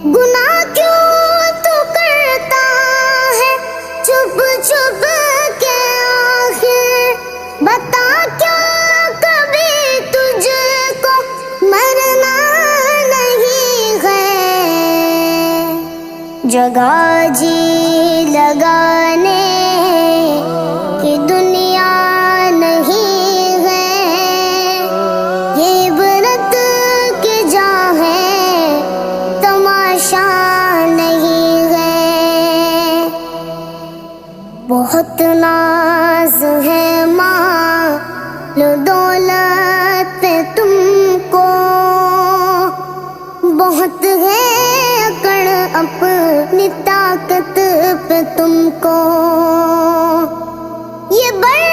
گناہ کیوں تو کرتا ہے چھپ چھپ کے آخر، بتا کیا کبھی تجھ کو مرنا نہیں ہے؟ جگہ جی لگانے کی دنیا نہیں ہے، یہ عبرت کی جا ہے تماشا نہیں ہے۔ بہت ناز ہے مال و دولت پہ تم کو، بہت ہے اکڑ اپنی طاقت پہ تم کو، یہ بڑا